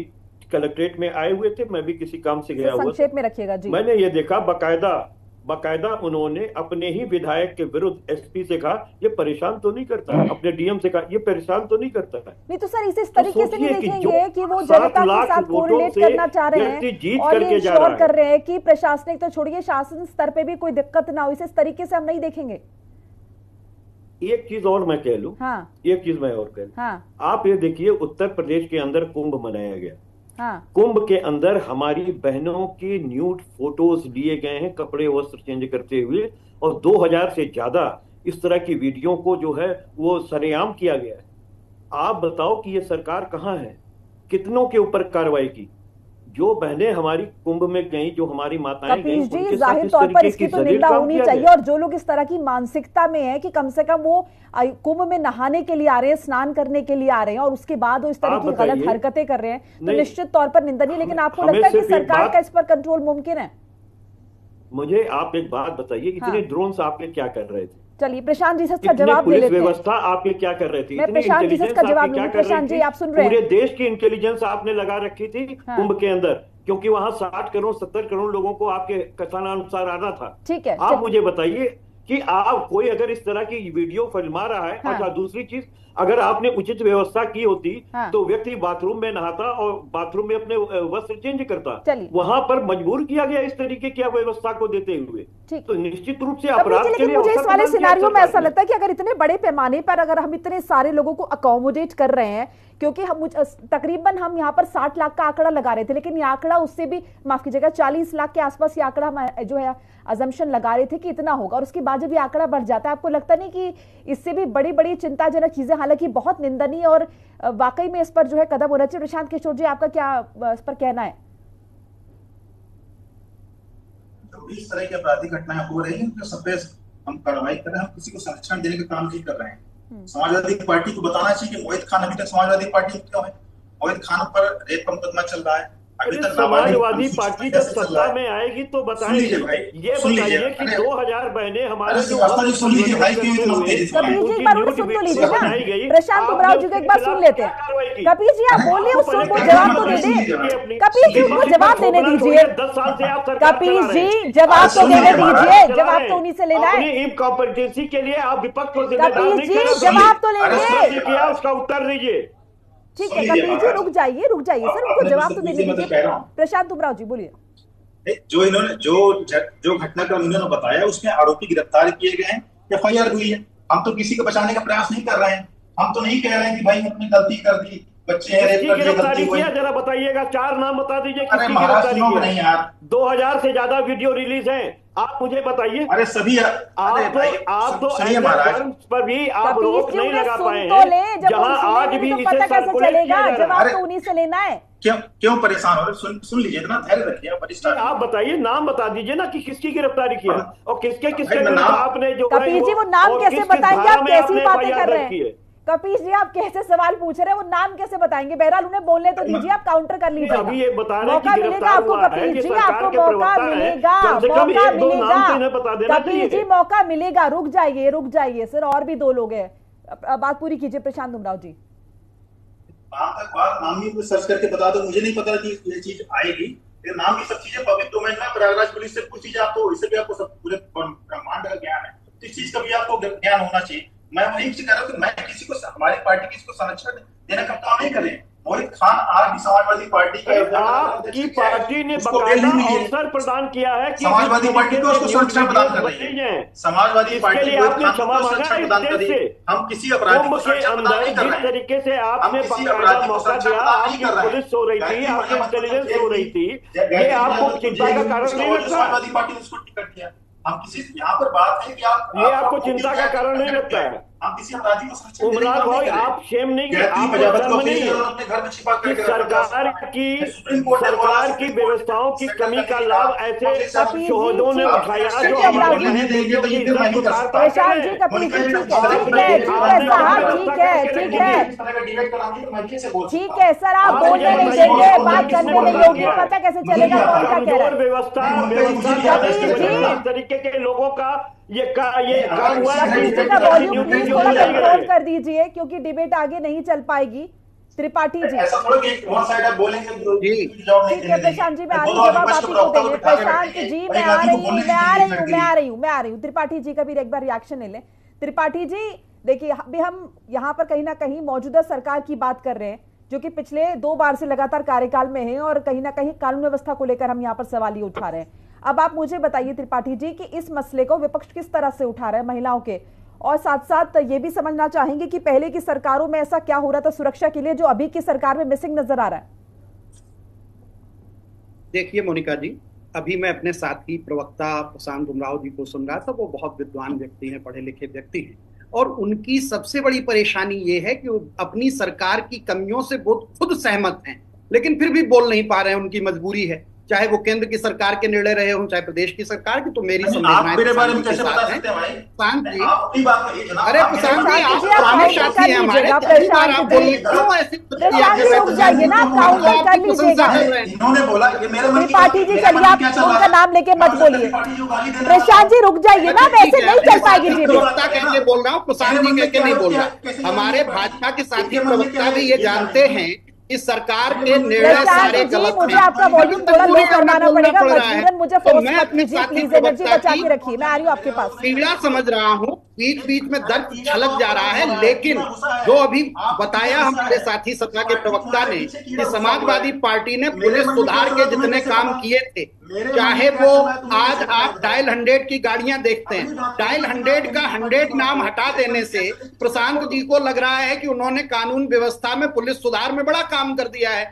कलेक्ट्रेट में आए हुए थे, मैं भी किसी काम से गया हुआ। संक्षेप में रखिएगा जी। मैंने ये देखा बकायदा उन्होंने अपने ही विधायक के विरुद्ध एसपी से कहा, ये परेशान तो नहीं करता है, अपने डीएम से कहा, ये परेशान तो नहीं करता है। नहीं तो सर, इस तरीके से नहीं देखेंगे कि वो जनता के साथ कोरिलेट करना चाह रहे हैं और ये इंश्योर कर रहे हैं कि प्रशासनिक तो छोड़िए, शासन स्तर पे भी कोई दिक्कत ना हो, इस तरीके से हम नहीं देखेंगे। एक चीज और मैं कह लूं, एक चीज मैं और कह लूं, आप ये देखिए, उत्तर प्रदेश के अंदर कुंभ मनाया गया। कुंभ के अंदर हमारी बहनों के न्यूड फोटोज लिए गए हैं, कपड़े वस्त्र चेंज करते हुए, और 2000 से ज्यादा इस तरह की वीडियो को जो है वो सरेआम किया गया है। आप बताओ कि ये सरकार कहां है? कितनों के ऊपर कार्रवाई की? जो बहनें हमारी कुंभ में गई, जो हमारी माताएं गई, जी जाहिर तौर पर इसकी तो निंदा होनी चाहिए। और जो लोग इस तरह की मानसिकता में है कि कम से कम वो कुंभ में नहाने के लिए आ रहे हैं, स्नान करने के लिए आ रहे हैं, और उसके बाद वो इस तरह की गलत हरकतें कर रहे हैं, तो निश्चित तौर पर निंदनीय। लेकिन आपको लगता है कि सरकार का इस पर कंट्रोल मुमकिन है? मुझे आप एक बात बताइए, इतने ड्रोन आपने क्या कर रहे थे? चलिए प्रशांत जी का जवाब दे लेते हैं। व्यवस्था आपने क्या कर रही थी? मैं प्रशांत जी का जवाब लूंगी। प्रशांत जी, आप सुन रहे हैं? पूरे देश की इंटेलिजेंस आपने लगा रखी थी कुंभ के अंदर, क्योंकि वहां 60 करोड़ 70 करोड़ लोगों को आपके कथनानुसार आना था। ठीक है, आप मुझे बताइए कि आप कोई अगर इस तरह की वीडियो फिल्मा रहा है, अच्छा दूसरी चीज, अगर आपने उचित व्यवस्था की होती तो व्यक्ति बाथरूम में नहाता और बाथरूम में अपने वस्त्र चेंज करता। वहां पर मजबूर किया गया इस तरीके की व्यवस्था को देते हुए, तो निश्चित रूप से अपराध के लिए। मुझे इस वाले सिनेरियो में ऐसा लगता है कि अगर इतने बड़े पैमाने पर अगर हम इतने सारे लोगों को अकोमोडेट कर रहे हैं, क्योंकि हम तकरीबन हम यहाँ पर 60 लाख का आंकड़ा लगा रहे थे, लेकिन ये आंकड़ा उससे भी, माफ कीजिएगा, 40 लाख के आसपास ये आंकड़ा हम जो है अजम्पशन लगा रहे थे कि इतना होगा, और उसके बाद जब ये आंकड़ा बढ़ जाता है, आपको लगता नहीं कि इससे भी बड़ी बड़ी चिंताजनक चीजें, हालांकि बहुत निंदनीय और वाकई में इस पर जो है कदम होना चाहिए। प्रशांत किशोर जी, आपका क्या इस पर कहना है? इस तरह की आपराधिक घटनाएं हो रही हैं, सब पे हम कार्रवाई कर रहे हैं, हम किसी को संरक्षण देने का काम नहीं कर रहे हैं। समाजवादी पार्टी को बताना चाहिए कि मोहित खान अभी तक समाजवादी पार्टी में क्यों है, मोहित खान पर रेप का मुकदमा चल रहा है। अभी तक समाजवादी पार्टी जब सत्ता में आएगी तो बताएंगे। ये बताइए कि 2000 बहनें हमारे जो कपील जी एक बार उन्हें सुन तो लीजिए ना, प्रशांत उमराव जी को एक बार सुन लेते हैं। कपील जी आप बोलिए, उसको जवाब तो दे दे। कपील जी उनको जवाब देने दीजिए। 10 साल से आप कपील जी जवाब तो देने दीजिए, जवाब तो उन्हीं से लेना है। इनकॉम्पिटेंसी के लिए आप विपक्ष को कपील जी जवाब तो लेंगे, किया उसका उत्तर दीजिए। ठीक है कपिल जी रुक जाइए सर, उनको जवाब तो देने दीजिए। प्रशांत उमराव जी बोलिए। जो इन्होंने जो घटनाक्रम इन्होंने बताया उसमें आरोपी गिरफ्तार किए गए हैं, FIR हुई है। हम तो किसी को बचाने का प्रयास नहीं कर रहे हैं। हम तो नहीं कह रहे हैं कि भाई हमने गलती कर दी, बच्चे गिरफ्तारी किया, जरा बताइएगा, 4 नाम बता दीजिए किसकी गिरफ्तारी की। नहीं यार 2000 से ज्यादा वीडियो रिलीज हैं, आप मुझे बताइए। अरे सभी आप तो पर भी आप रोक नहीं लगा पाए हैं, जहां आज भी इसे सर्कुलेट किया जा रहा है। जवाब तो उन्हीं से लेना है। क्यों परेशान हो रहे? सुन लीजिए, इतना धैर्य रखिए। आप बताइए, नाम बता दीजिए ना कि किसकी गिरफ्तारी किया और किसके विरुद्ध आपने जो। कपिल जी वो नाम कैसे बताएंगे? आप कैसी बातें कर रहे हैं? कपील जी आप कैसे सवाल पूछ रहे हैं, वो नाम कैसे बताएंगे? बहरहाल उन्हें बोलने तो दीजिए, आप काउंटर कर लीजिए। अभी ये बता रहे हैं मौका मिलेगा आपको कपील जी, आपको मौका मिलेगा। कपील जी मौका मिलेगा, रुक जाइए सर, और भी 2 लोग हैं, बात पूरी कीजिए। प्रशांत उमराव जी नाम ही सर्च करके बता दो, मुझे नहीं पता कि ये चीज आएगी। नाम की सब चीजें पब्लिक डोमेन में, प्रयागराज पुलिस से पूछ लीजिए, आपको इससे भी आपको सब पूरे ब्रह्मांड का ज्ञान है, इस चीज का भी आपको ज्ञान होना चाहिए। मैं वही कह रहा हूँ कि मैं किसी को, हमारी पार्टी किसी को संरक्षण देने का काम नहीं करें। मोहित खान आज भी समाजवादी पार्टी का, आपकी पार्टी ने बकायदा अवसर प्रदान किया है कि समाजवादी पार्टी को उसको संरक्षण प्रदान कर रही है। समाजवादी पार्टी को क्षमा मांगा से हम किसी अपराधी को के अंदर जिस तरीके से आपने बकायदा मौका दिया, आपकी पुलिस सो रही थी, आपकी इंटेलिजेंस सो रही थी, ये आपको चिंता का कारण नहीं लगता? समाजवादी पार्टी ने उसको टिकट दिया। हम किसी, यहाँ पर बात है कि ये आपको चिंता का कारण नहीं लगता है? हम किसी अपराधी को उमरान भाई आप शेम नहीं, आप शर्म नहीं है कि सरकार की व्यवस्थाओं की कमी का लाभ ऐसे शोहदों ने उठाया जो ठीक है सर, आप बोलने नहीं देंगे, बात करने नहीं होगी, पता कैसे चलेगा कौन क्या कह रहा है? व्यवस्था तरीके के लोगों का ये काम हुआ है। थोड़ा कंट्रोल कर दीजिए क्योंकि डिबेट आगे नहीं चल पाएगी। त्रिपाठी जी ठीक है, प्रशांत जी मैं आ रही हूँ, जवाब आप ही को देंगे। प्रशांत जी मैं आ रही हूँ। त्रिपाठी जी का भी एक बार रिएक्शन ले लें। त्रिपाठी जी देखिए, अभी हम यहाँ पर कहीं ना कहीं मौजूदा सरकार की बात कर रहे हैं जो कि पिछले 2 बार से लगातार कार्यकाल में है और कहीं ना कहीं कानून व्यवस्था को लेकर हम यहाँ पर सवाल ही उठा रहे हैं। अब आप मुझे बताइए त्रिपाठी जी कि इस मसले को विपक्ष किस तरह से उठा रहा है महिलाओं के, और साथ साथ ये भी समझना चाहेंगे कि पहले की सरकारों में ऐसा क्या हो रहा था सुरक्षा के लिए जो अभी की सरकार में मिसिंग नजर आ रहा है? देखिए मोनिका जी, अभी मैं अपने साथी प्रवक्ता प्रशांत उमराव जी को सुन रहा था। वो बहुत विद्वान व्यक्ति हैं, पढ़े लिखे व्यक्ति हैं, और उनकी सबसे बड़ी परेशानी ये है कि वो अपनी सरकार की कमियों से बहुत खुद सहमत हैं, लेकिन फिर भी बोल नहीं पा रहे हैं। उनकी मजबूरी है, चाहे वो केंद्र की सरकार के निर्णय रहे हों चाहे प्रदेश की सरकार की। तो मेरी संवेदनाएं मेरे बारे में कैसे बता सकते हैं भाई? अरे प्रशांत जी आप पुराने साथी हैं हमारे, इन्होंने बोला त्रिपाठी जी चलिए आप उनका नाम लेके मत बोलिए। प्रशांत जी रुक जाइए ना, वैसे नहीं चल पाएगी जी। प्रवक्ता कह के बोल रहा हूँ, प्रशांत जी कह के नहीं बोल रहा। हमारे भाजपा के साथी प्रवक्ता भी ये जानते हैं इस सरकार के निर्णय सारे गलत हैं। मुझे आपका वॉल्यूम थोड़ा लो करवाना पड़ेगा, मजबूरन मुझे फोर्स मत कीजिए प्लीज, एनर्जी बचा के रखिए। मैं आ रही हूँ आपके पास। पीड़ा समझ रहा हूँ, बीच बीच में दर्द छलक जा रहा है, लेकिन जो अभी बताया हमारे साथी सपा के प्रवक्ता ने कि समाजवादी पार्टी ने पुलिस सुधार के जितने काम किए थे, चाहे वो आज आप डायल 100 की गाड़ियां देखते हैं, डायल 100 का 100 नाम हटा देने से प्रशांत जी को लग रहा है कि उन्होंने कानून व्यवस्था में पुलिस सुधार में बड़ा काम कर दिया है।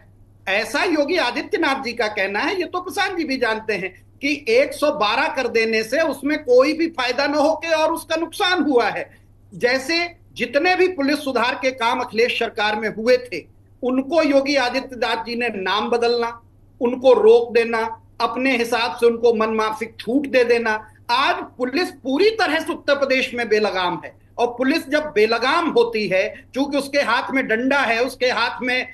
ऐसा योगी आदित्यनाथ जी का कहना है, ये तो प्रशांत जी भी जानते हैं कि 112 कर देने से उसमें कोई भी फायदा न होके और उसका नुकसान हुआ है। जैसे जितने भी पुलिस सुधार के काम अखिलेश सरकार में हुए थे, उनको योगी आदित्यनाथ जी ने नाम बदलना, उनको रोक देना, अपने हिसाब से उनको मनमाफिक छूट दे देना। आज पुलिस पूरी तरह से उत्तर प्रदेश में बेलगाम है, और पुलिस जब बेलगाम होती है, चूंकि उसके हाथ में डंडा है, उसके हाथ में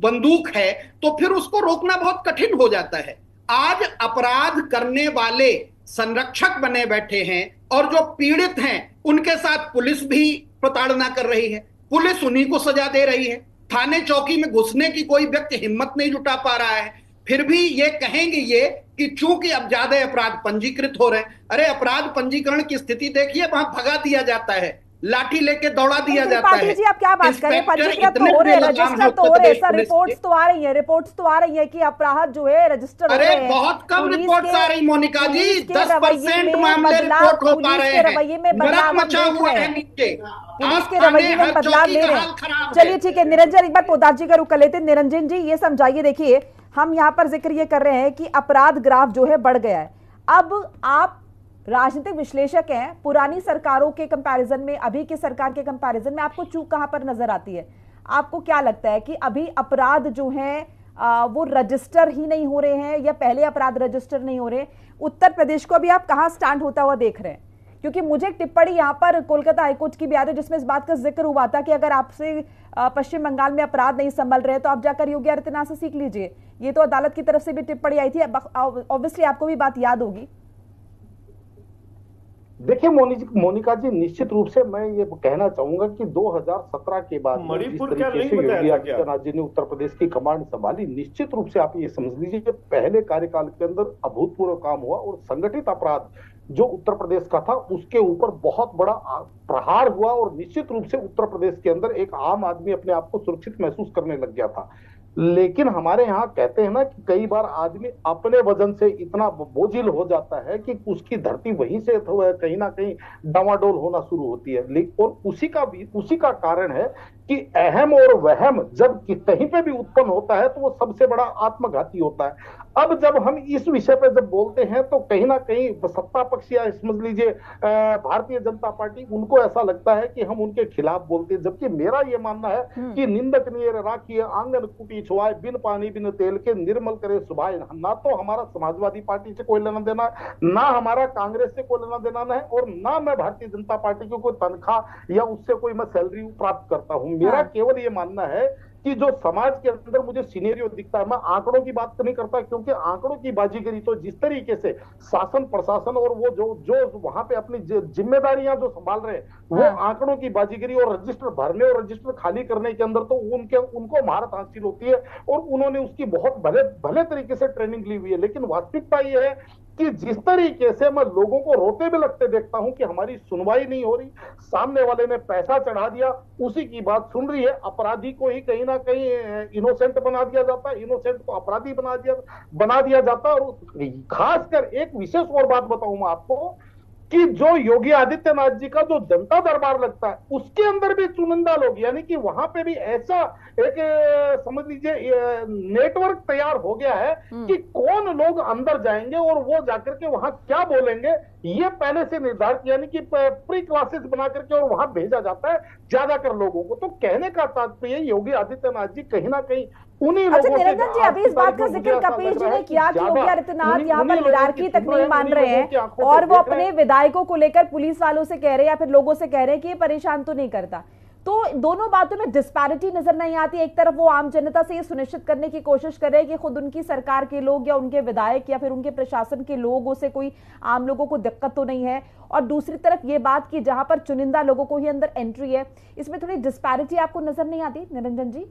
बंदूक है तो फिर उसको रोकना बहुत कठिन हो जाता है। आज अपराध करने वाले संरक्षक बने बैठे हैं और जो पीड़ित हैं उनके साथ पुलिस भी प्रताड़ना कर रही है, पुलिस उन्हीं को सजा दे रही है। थाने चौकी में घुसने की कोई व्यक्ति हिम्मत नहीं जुटा पा रहा है, फिर भी ये कहेंगे ये कि चूंकि अब ज्यादा अपराध पंजीकृत हो रहे हैं। अरे अपराध पंजीकरण की स्थिति देखिए, वहां भगा दिया जाता है, लाठी लेके दौड़ा दिया जाता है। जी आप क्या बात कर रहे हैं, पंजीकृत तो हो रहे हैं, रजिस्टर तो हो रहे हैं सर, रिपोर्ट्स तो आ रही है कि अपराध जो है रजिस्टर हो रहे हैं। बहुत कम रिपोर्ट्स आ रही मोनिका जी, 10% मामले रिपोर्ट हो पा रहे हैं। रवैये में बदलाव मचा हुआ है नीचे, पुलिस के रवैये में बदलाव ले रहे हैं। चलिए ठीक है, निरंजन एक बार पोदार जी का रुख कर लेते हैं। निरंजन जी ये समझाइए, देखिए हम यहाँ पर जिक्र ये कर रहे हैं कि अपराध ग्राफ जो है बढ़ गया है। अब आप राजनीतिक विश्लेषक हैं, पुरानी सरकारों के कंपैरिजन में, अभी की सरकार के कंपैरिजन में आपको चूक कहां पर नजर आती है? आपको क्या लगता है कि अभी अपराध जो हैं वो रजिस्टर ही नहीं हो रहे हैं या पहले अपराध रजिस्टर नहीं हो रहे? उत्तर प्रदेश को अभी आप कहां स्टैंड होता हुआ देख रहे हैं? क्योंकि मुझे एक टिप्पणी यहाँ पर कोलकाता हाईकोर्ट की भी याद है जिसमें इस बात का जिक्र हुआ था कि अगर आपसे पश्चिम बंगाल में अपराध नहीं संभल रहे तो आप जाकर योगी आदित्यनाथ से सीख लीजिए। ये तो अदालत की तरफ से भी टिप्पणी आई थी, ऑब्वियसली आपको भी बात याद होगी। देखिए मोनिका जी, निश्चित रूप से मैं ये कहना चाहूंगा कि 2017 के बाद मणिपुर जिस क्या तरीके नहीं से बताया योगी था क्या? आदित्यनाथ जी ने उत्तर प्रदेश की कमांड संभाली, निश्चित रूप से आप ये समझ लीजिए कि पहले कार्यकाल के अंदर अभूतपूर्व काम हुआ और संगठित अपराध जो उत्तर प्रदेश का था उसके ऊपर बहुत बड़ा प्रहार हुआ और निश्चित रूप से उत्तर प्रदेश के अंदर एक आम आदमी अपने आप को सुरक्षित महसूस करने लग गया था। लेकिन हमारे यहाँ कहते हैं ना कि कई बार आदमी अपने वजन से इतना बोझिल हो जाता है कि उसकी धरती वहीं से कहीं ना कहीं डावाडोल होना शुरू होती है। और उसी का कारण है कि अहम और वहम जब कहीं पे भी उत्पन्न होता है तो वो सबसे बड़ा आत्मघाती होता है। अब जब हम इस विषय पे जब बोलते हैं तो कहीं ना कहीं सत्ता पक्ष या समझ लीजिए भारतीय जनता पार्टी, उनको ऐसा लगता है कि हम उनके खिलाफ बोलते हैं, जबकि मेरा ये मानना है कि निंदक नियर राखिए आंगन कुटी छुआए, बिन पानी बिन तेल के निर्मल करे सुभाए। ना तो हमारा समाजवादी पार्टी से कोई लेना देना, ना हमारा कांग्रेस से कोई लेना देना है, और ना मैं भारतीय जनता पार्टी की कोई तनख्वाह या उससे कोई मैं सैलरी प्राप्त करता हूं। मेरा केवल ये मानना है कि जो समाज के अंदर मुझे सिनेरियो दिखता है, मैं आंकड़ों की बात नहीं करता क्योंकि आंकड़ों की बाजीगरी तो जिस तरीके से शासन प्रशासन और वो जो वहां पे अपनी जिम्मेदारियां जो संभाल रहे हैं, वो आंकड़ों की बाजीगरी और रजिस्टर भरने और रजिस्टर खाली करने के अंदर तो उनको महारत हासिल होती है और उन्होंने उसकी बहुत भले तरीके से ट्रेनिंग ली हुई है। लेकिन वास्तविकता ये है कि जिस तरीके से मैं लोगों को रोते भी लगते देखता हूं कि हमारी सुनवाई नहीं हो रही, सामने वाले ने पैसा चढ़ा दिया, उसी की बात सुन रही है, अपराधी को ही कहीं ना कहीं इनोसेंट बना दिया जाता है, इनोसेंट को अपराधी बना दिया जाता है। और खासकर एक विशेष और बात बताऊं मैं आपको कि जो योगी आदित्यनाथ जी का जो जनता दरबार लगता है उसके अंदर भी चुनिंदा लोग, यानी कि वहां पे भी ऐसा एक समझ लीजिए नेटवर्क तैयार हो गया है कि कौन लोग अंदर जाएंगे और वो जाकर के वहां क्या बोलेंगे, ये पहले से निर्धारित, यानी कि प्री क्लासेस बना करके और वहां भेजा जाता है ज्यादातर लोगों को। तो कहने का तात्पर्य योगी आदित्यनाथ जी कहीं ना कहीं उन्हीं लोगों से। निरंजन जी, अभी इस बात का जिक्र कपिल जी ने किया कि योगी आदित्यनाथ यहाँ पर हिरार्की तक नहीं मान रहे हैं और वो अपने विधायकों को लेकर पुलिस वालों से कह रहे हैं या फिर लोगों से कह रहे हैं कि ये परेशान तो नहीं करता। तो दोनों बातों में डिस्पैरिटी नजर नहीं आती। एक तरफ वो आम जनता से ये सुनिश्चित करने की कोशिश कर रहे हैं कि खुद उनकी सरकार के लोग या उनके विधायक या फिर उनके प्रशासन के लोगों से कोई आम लोगों को दिक्कत तो नहीं है, और दूसरी तरफ ये बात कि जहां पर चुनिंदा लोगों को ही अंदर एंट्री है, इसमें थोड़ी डिस्पैरिटी आपको नजर नहीं आती निरंजन जी?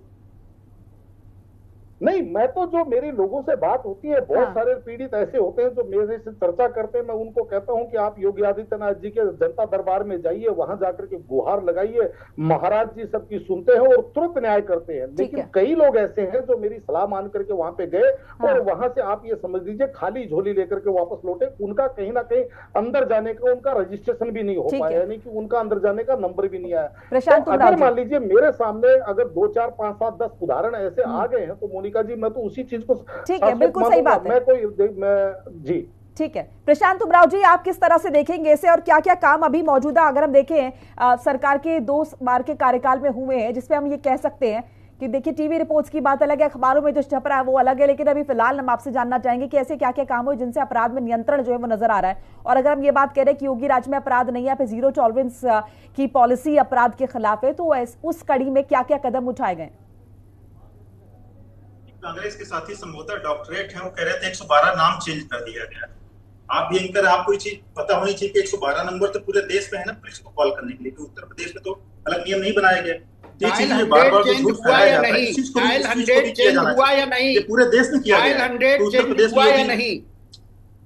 नहीं, मैं तो जो मेरी लोगों से बात होती है, बहुत सारे पीड़ित ऐसे होते हैं जो मेरे से चर्चा करते हैं, मैं उनको कहता हूं कि आप योगी आदित्यनाथ जी के जनता दरबार में जाइए, वहां जाकर के गुहार लगाइए, महाराज जी सबकी सुनते हैं और तुरंत न्याय करते हैं। लेकिन कई लोग ऐसे हैं जो मेरी सलाह मान करके वहां पे गए और वहां से आप ये समझ लीजिए खाली झोली लेकर के वापस लौटे। उनका कहीं ना कहीं अंदर जाने का उनका रजिस्ट्रेशन भी नहीं हो पाया, यानी कि उनका अंदर जाने का नंबर भी नहीं आया। तो अगर मान लीजिए मेरे सामने अगर 2, 4, 5, 7, 10 उदाहरण ऐसे आ गए हैं तो मोनिका जी मैं तो उसी चीज को, ठीक है, बिल्कुल सही बात है। जी ठीक है, प्रशांत उमराव जी, आप किस तरह से देखेंगे इसे और क्या क्या काम अभी मौजूदा अगर हम देखें सरकार के 2 बार के कार्यकाल में हुए हैं, जिसपे हम ये कह सकते हैं कि देखिए टीवी रिपोर्ट्स की बात अलग है, अखबारों में जो छप रहा है वो अलग है, लेकिन अभी फिलहाल हम आपसे जानना चाहेंगे कि ऐसे क्या क्या काम हुए जिनसे अपराध में नियंत्रण जो है वो नजर आ रहा है। और अगर हम ये बात कह रहे हैं कि योगी राज में अपराध नहीं है, फिर जीरो टॉलरेंस की पॉलिसी अपराध के खिलाफ है, तो उस कड़ी में क्या क्या कदम उठाए गए? कांग्रेस के साथी संभवतः डॉक्टरेट है, वो कह रहे थे 112 नाम चेंज कर दिया गया। आप भी एंकर, आपको ये चीज पता होनी चाहिए कि 112 नंबर तो पूरे देश में है ना पुलिस को कॉल करने के लिए, तो उत्तर प्रदेश में तो अलग नियम नहीं बनाए गए। बार-बार झूठ फैलाया जाता है, इस चीज को हुआ या नहीं, पूरे देश में किया गया, उत्तर प्रदेश में या नहीं।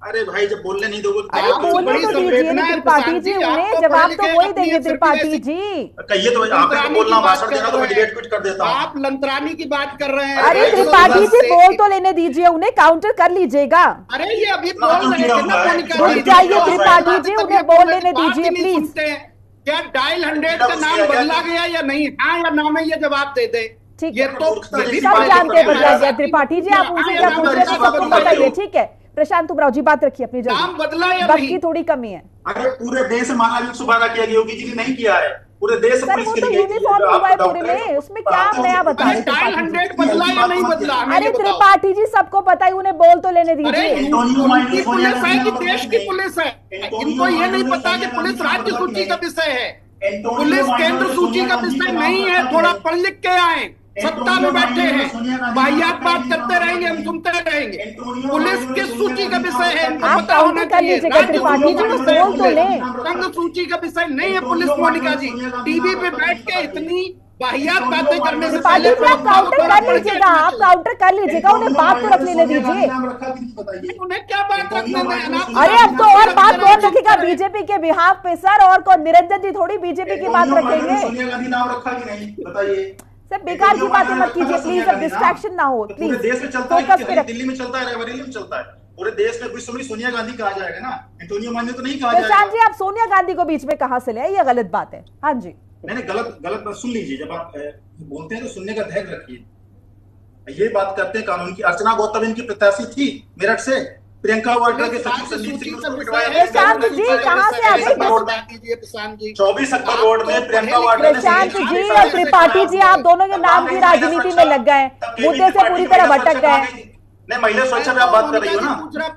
अरे भाई जब बोलने नहीं दोगे अरे बोलने तो दीजिए त्रिपाठी जी, उन्हें जवाब तो वही देंगे त्रिपाठी जी। कहिए तो आपको बोलना, भाषण देना, तो मैं डिबेट क्विट कर देता हूं। आप लंतरानी की बात कर रहे हैं। अरे त्रिपाठी जी बोल तो लेने दीजिए, उन्हें काउंटर कर लीजिएगा। अरे ये अभी बोल रहे थे ना, रुक जाइए त्रिपाठी जी, उन्हें बोल लेने दीजिए प्लीज। क्या डायल 100 का नाम बदला गया या नहीं, हाँ या ना में ये जवाब दे दे। ठीक है, सब जानते बदला गया। त्रिपाठी जी आप उनसे क्या पूछ रहे हैं सबको बताइए। ठीक है प्रशांत उमराव जी बात रखिए अपनी जगह, नाम बदला या वक्त नहीं, की थोड़ी कमी है। अरे पूरे देश में माना 112 किया गया, योगी जी ने नहीं किया है, पूरे देश सर वो तो यूनिफॉर्म हुआ है पूरे में, उसमें क्या आप नया बता रहे डायल 100 बदला या नहीं बदला। अरे त्रिपाठी जी सबको पता है, उन्हें बोल तो लेने दीजिए। उनकी पुलिस है कि देश की पुलिस है, इनको ये नहीं पता कि पुलिस राज्य सूची का विषय है, पुलिस केंद्र सूची का विषय नहीं है। थोड़ा पढ़ लिख के आए, सत्ता में बैठे हैं, वाहियात बात करते रहेंगे, हम सुनते रहेंगे। पुलिस किस सूची का विषय है आप काउंटर कर लीजिएगा त्रिपाठी जी, बोल तो ले। संघ सूची का विषय नहीं है पुलिस। मोनिका जी टीवी पे बैठ के इतनी वाहियात बातें करने से पहले आप काउंटर कर लीजिएगा, आप काउंटर कर लीजिएगा, उन्हें बात तो रख लेने दीजिए। उन्हें क्या बात रखने देना। अरे अब तो और बात कौन रखेगा बीजेपी के बिहाफ पे सर, और कौन? निरंजन जी थोड़ी बीजेपी की बात रखेंगे। सोनिया गांधी नाम रखा कि नहीं बताइए। सर बेकार की बातें मत कीजिए प्लीज, अब डिस्ट्रैक्शन ना हो प्लीज। पूरे देश में चलता है, दिल्ली में चलता है, रायबरेली में चलता है, पूरे देश में कोई सोनिया गांधी कहा जाएगा ना, एंटोनियो मान्य तो नहीं कहा जाएगा। प्रशांत जी आप सोनिया गांधी को बीच में कहां से ले आए, ये गलत बात है। हाँ जी नहीं गलत बात सुन लीजिए, जब आप बोलते हैं तो सुनने का धैर्य रखिए। ये बात करते हैं कानून की, अर्चना गौतम इनकी प्रत्याशी थी मेरठ से, प्रियंका वाड्रा के सचिव संदीप सिंह को पिटवाया। प्रशांत जी कहां से आगे 24 अक्टूबर रोड में प्रियंका वाड्रा। प्रशांत जी और त्रिपाठी जी आप दोनों के नाम की राजनीति में लग गए, मुद्दे से पूरी तरह भटक गए। नहीं महिला सुरक्षा पे आप बात कर रही हो ना,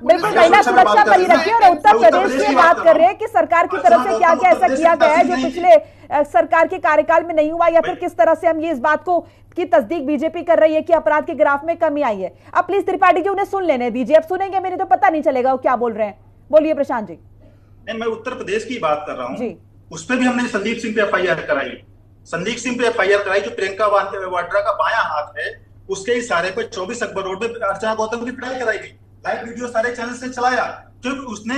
बिल्कुल महिला सुरक्षा पर ही रखिए। और उत्तर प्रदेश की बात कर रहे हैं कि सरकार की तरफ से क्या क्या ऐसा किया गया है जो पिछले सरकार के कार्यकाल में नहीं हुआ, या फिर किस तरह से हम ये इस बात को की तस्दीक बीजेपी कर रही है कि अपराध के ग्राफ में कमी आई है। अब प्लीज त्रिपाठी जी उन्हें सुन लेने दीजिए, अब सुनेंगे मेरे तो पता नहीं चलेगा वो क्या बोल रहे हैं। बोलिए प्रशांत जी। नहीं मैं उत्तर प्रदेश की बात कर रहा हूँ, उस पर भी हमने संदीप सिंह पे FIR कराई। संदीप सिंह पे FIR कराई, जो प्रियंका वाड्रा का बायां हाथ है उसके इशारे पर 24 अक्टूबर रोड में अर्चना गौतम की पिटाई कराई गई। लाइव वीडियो सारे चैनल से चलाया, क्योंकि उसने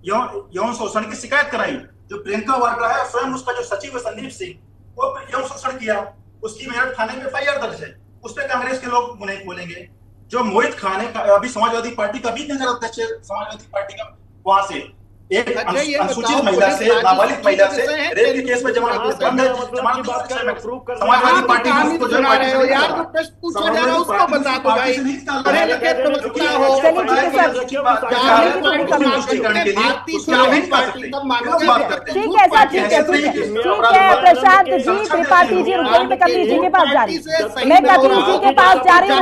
यौन शोषण की शिकायत कराई। जो प्रियंका वाड्रा है स्वयं उसका जो सचिव है संदीप सिंह, वो यौन शोषण किया, उसकी मेरठ थाने में FIR दर्ज है, उस पर कांग्रेस के लोग नहीं बोलेंगे। जो मोहित खान है अभी समाजवादी पार्टी का भी नगर अध्यक्ष है, समाजवादी पार्टी का, वहां से एक अनुसूचित महिला से, नाबालिग महिला से रेप के केस में जमानत बंद है, समाजवादी पार्टी उसको जो यार जो प्रश्न पूछा जा रहा है उसको बता दो भाई। पढ़े लिखे प्रवक्ता हो, ठीक है सर, ठीक है प्रशांत जी। त्रिपाठी जी रुक कपिल जी के पास जा रही है, मैं कपिल जी के पास जा रही हूँ,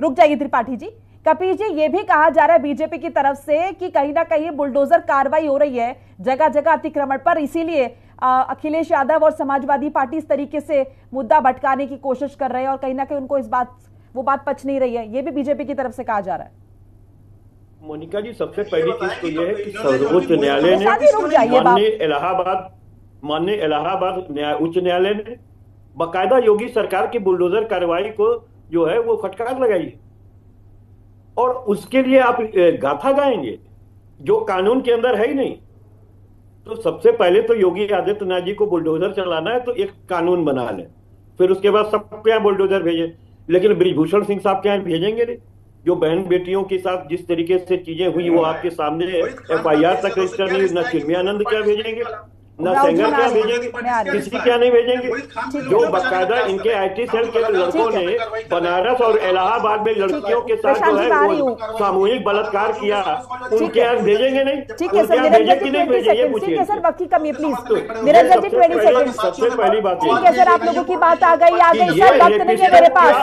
रुक जाइए त्रिपाठी जी। कपिल जी ये भी कहा जा रहा है बीजेपी की तरफ से कि कहीं ना कहीं बुलडोजर कार्रवाई हो रही है जगह जगह अतिक्रमण पर, इसीलिए अखिलेश यादव और समाजवादी पार्टी इस तरीके से मुद्दा भटकाने की कोशिश कर रहे हैं और कहीं ना कहीं उनको वो बात पच नहीं रही है, ये भी बीजेपी की तरफ से कहा जा रहा है। मोनिका जी सबसे पहली चीज तो यह है कि सर्वोच्च न्यायालय ने माननीय इलाहाबाद उच्च न्यायालय ने बाकायदा योगी सरकार की बुलडोजर कार्रवाई को जो है वो फटकार लगाई है, और उसके लिए आप गाथा गाएंगे जो कानून के अंदर है ही नहीं। तो सबसे पहले तो योगी आदित्यनाथ जी को बुलडोजर चलाना है तो एक कानून बना लें, फिर उसके बाद सबके यहाँ बुलडोजर भेजें। लेकिन बृजभूषण सिंह साहब के यहाँ भेजेंगे नहीं, जो बहन बेटियों के साथ जिस तरीके से चीजें हुई वो आपके सामने FIR तक रजिस्टर नहीं, न चिन्मयानंद क्या भेजेंगे, न सेंगर क्या भेजेंगे, किसी क्या नहीं भेजेंगे। जो बाकायदा इनके IT सेल के लड़कों ने बनारस और इलाहाबाद में लड़कियों के साथ जो है वो सामूहिक बलात्कार किया, उनके यहाँ भेजेंगे नहीं। ठीक है सर, भेजे कि नहीं भेजे ये पूछिए। ठीक है सर, वक्त की कमी प्लीज। Niranjan ji 20 second. सबसे पहली बात ठीक है सर, आप लोगों की बात आ गई सर, वक्त नहीं है मेरे पास,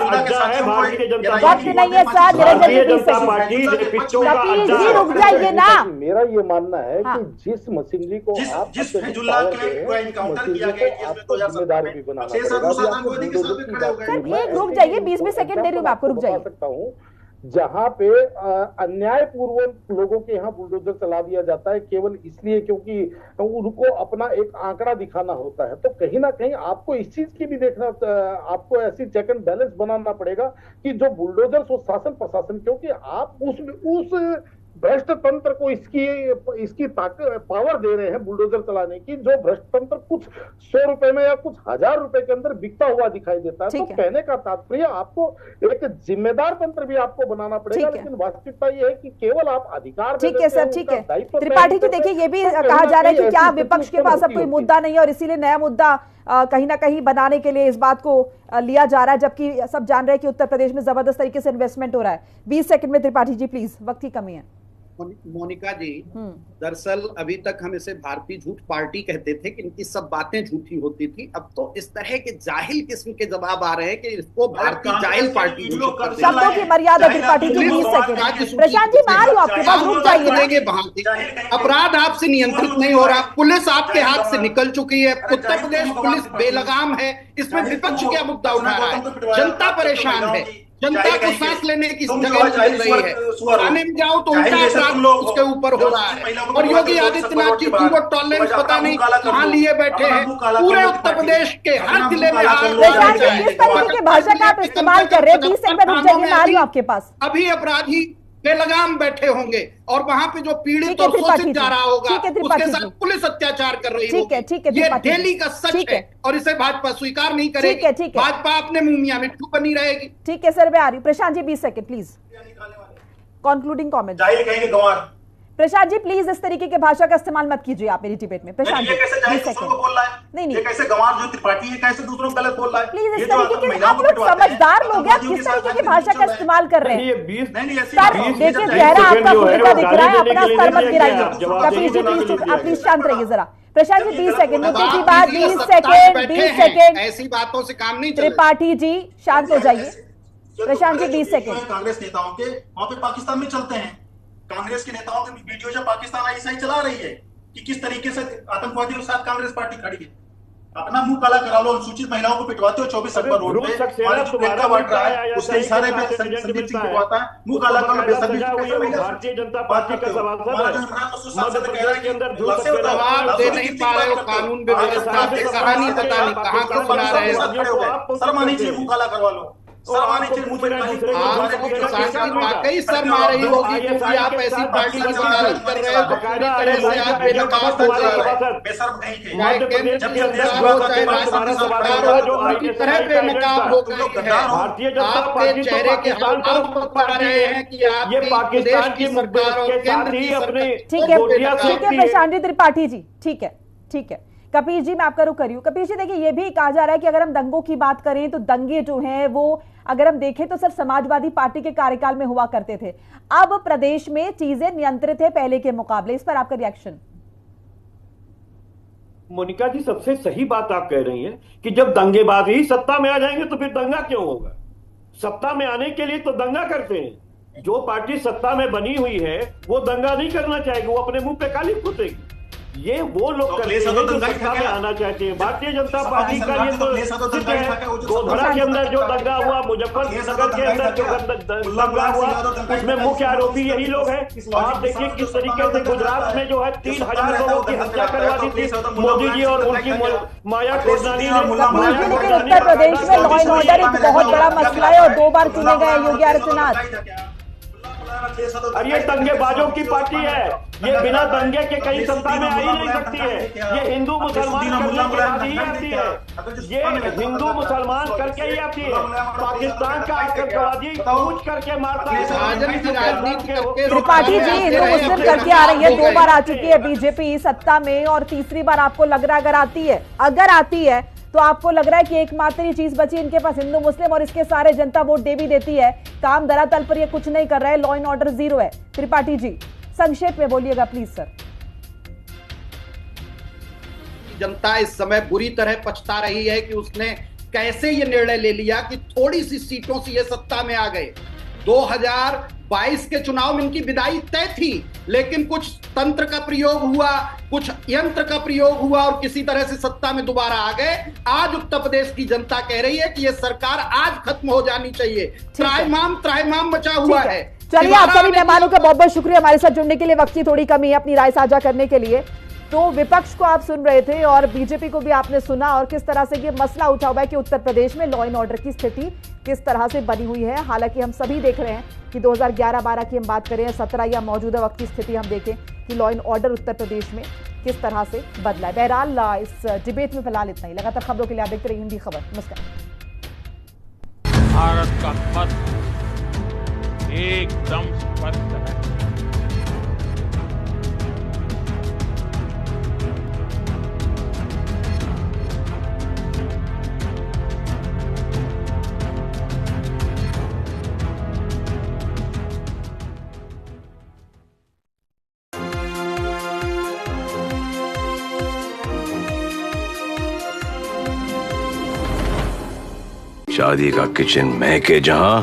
वक्त नहीं है सर। निरंजन जी कपिल जी रुक जाइए ना। मेरा ये मानना है कि जिस मशीनरी को आप हिजबुल्लाह को एनकाउंटर किया गया जिसमें 2017 में 6-7 आतंकवादी के साथ खड़े हो गए। सर एक रुक जाइए, 20 सेकंड दे रही हूँ मैं आपको, रुक जाइए। सकता हूँ जहां पे अन्याय पूर्वक लोगों के यहाँ बुलडोजर चला दिया जाता है केवल इसलिए क्योंकि उनको अपना एक आंकड़ा दिखाना होता है, तो कहीं ना कहीं आपको इस चीज की भी देखना, आपको ऐसी चेक एंड बैलेंस बनाना पड़ेगा कि जो बुलडोजर वो शासन प्रशासन, क्योंकि आप उस भ्रष्ट तंत्र को इसकी पावर दे रहे हैं बुलडोजर चलाने की, जो भ्रष्ट तंत्र कुछ 100 रुपए में या कुछ 1000 रुपए के अंदर बिकता हुआ दिखाई देता है। तो कहने का तात्पर्य आपको एक जिम्मेदार तंत्र भी आपको बनाना पड़ेगा, लेकिन वास्तविकता ये है कि केवल आप अधिकार, ठीक है सर, ठीक है त्रिपाठी जी, देखिए ये भी कहा जा रहा है कि क्या विपक्ष के पास अब कोई मुद्दा नहीं है और इसीलिए नया मुद्दा कहीं ना कहीं बनाने के लिए इस बात को लिया जा रहा है, जबकि सब जान रहे हैं कि उत्तर प्रदेश में जबरदस्त तरीके से इन्वेस्टमेंट हो रहा है। 20 सेकंड में त्रिपाठी जी प्लीज, वक्त की कमी है। मोनिका जी, दरअसल अभी तक हम इसे भारतीय झूठ पार्टी कहते थे कि इनकी सब बातें झूठी होती थी, अब तो इस तरह के जाहिल किस्म के जवाब आ रहे हैं कि इसको भारतीय जाहिल पार्टी। शब्दों की मर्यादा त्रिपाठी जी, 20 सेकंड। प्रशांत जी मैं आ रही हूं आपके पास, रुक जाइए। अपराध आपसे नियंत्रित नहीं हो रहा, पुलिस आपके हाथ से निकल चुकी है, उत्तर प्रदेश पुलिस बेलगाम है, इसमें विपक्ष क्या मुद्दा उठा रहा है? जनता परेशान है, जनता को सांस लेने की जगह मिल रही है, थाने में जाओ तो उल्टा अपराध उसके ऊपर हो रहा है। और योगी आदित्यनाथ जी जीरो टॉलरेंस पता नहीं कहाँ लिए बैठे हैं, पूरे उत्तर प्रदेश के हर जिले में। किस तरीके की भाषा का आप इस्तेमाल कर रहे हैं? 20 सेकंड रुक जाइए, मैं आ रही हूं आपके पास। अभी अपराधी बेलगाम बैठे होंगे और वहां पे जो पीड़ित और शोषित जा रहा होगा उसके साथ पुलिस अत्याचार कर रही होगी। ये दिल्ली का सच है और इसे भाजपा स्वीकार नहीं करेगी। भाजपा अपने मुंह मियां मिट्ठू बनी रहेगी। ठीक है सर, मैं आ रही हूँ। Prashant ji 20 second please, concluding comment. Prashant ji please इस तरीके के भाषा का इस्तेमाल मत कीजिए आप मेरी डिबेट में। प्रशांत जी नहीं, कैसे गंवार जो त्रिपाठी है कैसे दूसरों को गलत बोल रहा है? प्लीज इस तरीके के, आप लोग समझदार लोग हैं, किस तरीके की भाषा का इस्तेमाल कर रहे हैं? सर देखिए चेहरा आपका भूमिका दिख रहा है, अपना सर मत गिराइए। कपिल जी प्लीज, आप प्लीज शांत रहिए जरा। प्रशांत जी 20 सेकंड, मुद्दे की बात 20 सेकंड, ऐसी बातों से काम नहीं। त्रिपाठी जी शांत हो जाइए। प्रशांत जी 20 सेकंड। कांग्रेस नेताओं के वहां पे पाकिस्तान में चलते हैं, कांग्रेस के नेताओं की वीडियो जो पाकिस्तान ऐसा ही चला रही है कि किस तरीके से आतंकवादियों के साथ कांग्रेस पार्टी खड़ी है। अपना मुंह काला करा लो, अनुसूचित महिलाओं को पिटवाते हो 24 अक्टूबर रोड पे, प्रियंका वाड्रा है उसके इशारे पे संदीप सिंह पिटवाता है, मुंह काला कर लो। भारतीय जनता पार्टी का जवाब दे नहीं पा रहे हो, कानून व्यवस्था की कहानी पता नहीं कहां को सुना रहे हो। शर्मा नहीं चाहिए, मुंह काला करवा लो। वाकई शर्म आ रही होगी क्योंकि आप ऐसी पार्टी की वकालत कर रहे हो जो पूरी तरह से आप बेनकाब हो गए हैं। आपके चेहरे के हाव बता रहे हैं कि आप ये पाकिस्तान की सरकार और केंद्र की अपने। ठीक है प्रशांत जी त्रिपाठी जी, ठीक है ठीक है। कपिल जी मैं आपका रुख करी हूं। कपिल जी देखिए ये भी कहा जा रहा है कि अगर हम दंगों की बात करें तो दंगे जो हैं वो अगर हम देखें तो सिर्फ समाजवादी पार्टी के कार्यकाल में हुआ करते थे, अब प्रदेश में चीजें नियंत्रित है पहले के मुकाबले। इस पर आपका रिएक्शन? मोनिका जी सबसे सही बात आप कह रही हैं कि जब दंगेबाज ही सत्ता में आ जाएंगे तो फिर दंगा क्यों होगा? सत्ता में आने के लिए तो दंगा करते हैं। जो पार्टी सत्ता में बनी हुई है वो दंगा नहीं करना चाहेगी, वो अपने मुंह पे काली फूटेगी। ये वो लोग करते हैं जो सत्ता में आना चाहते हैं। भारतीय जनता पार्टी का ये तो गोधरा के अंदर जो दंगा हुआ, मुजफ्फरनगर के अंदर जो दंगा हुआ, उसमें मुख्य आरोपी यही लोग हैं। आप देखिए किस तरीके से गुजरात में जो है 3000 लोगों की हत्या करवा दी थी मोदी जी और उनकी माया कोडनानी ने। उत्तर प्रदेश में लॉ एंड ऑर्डर एक बहुत बड़ा मसला है और 2 बार चुने गए योगी आदित्यनाथ। और ये दंगेबाजों की पार्टी है, ये बिना दंगे के कहीं सत्ता में आ ही नहीं सकती है। ये हिंदू मुसलमान करने के बाद ही आती है, ये हिंदू मुसलमान करके ही आती है। पाकिस्तान का आतंकवादी कूच करके मारता है। त्रिपाठी जी हिंदू मुस्लिम करके आ रही है, 2 बार आ चुकी है बीजेपी सत्ता में और तीसरी बार आपको लग रहा है अगर आती है तो आपको लग रहा है कि एकमात्र ही चीज बची इनके पास हिंदू मुस्लिम और इसके सारे जनता वोट दे भी देती है। काम धरातल पर ये कुछ नहीं कर रहा है, लॉ एंड ऑर्डर 0 है। त्रिपाठी जी संक्षेप में बोलिएगा प्लीज सर। जनता इस समय बुरी तरह पछता रही है कि उसने कैसे ये निर्णय ले लिया कि थोड़ी सी सीटों से ये सत्ता में आ गए। 2022 के चुनाव में इनकी विदाई तय थी, लेकिन कुछ तंत्र का प्रयोग हुआ, कुछ यंत्र का प्रयोग हुआ और किसी तरह से सत्ता में दोबारा आ गए। आज उत्तर प्रदेश की जनता कह रही है कि यह सरकार आज खत्म हो जानी चाहिए। त्राहिमाम मचा हुआ है। चलिए, आप सभी मेहमानों का बहुत बहुत शुक्रिया हमारे साथ जुड़ने के लिए। वक्त की थोड़ी कमी है अपनी राय साझा करने के लिए। तो विपक्ष को आप सुन रहे थे और बीजेपी को भी आपने सुना, और किस तरह से ये मसला उठा हुआ है कि उत्तर प्रदेश में लॉ एंड ऑर्डर की स्थिति किस तरह से बनी हुई है। हालांकि हम सभी देख रहे हैं कि 2011-12 की हम बात करें, 17 या मौजूदा वक्त की स्थिति हम देखें कि law and order Uttar Pradesh में किस तरह से बदला है। बहरहाल इस डिबेट में फिलहाल इतना ही। लगातार खबरों के लिए आप देखते रहिए हिंदी खबर। नमस्कार। भारत का मत एकदम स्पष्ट है। शादी का किचन महके जहां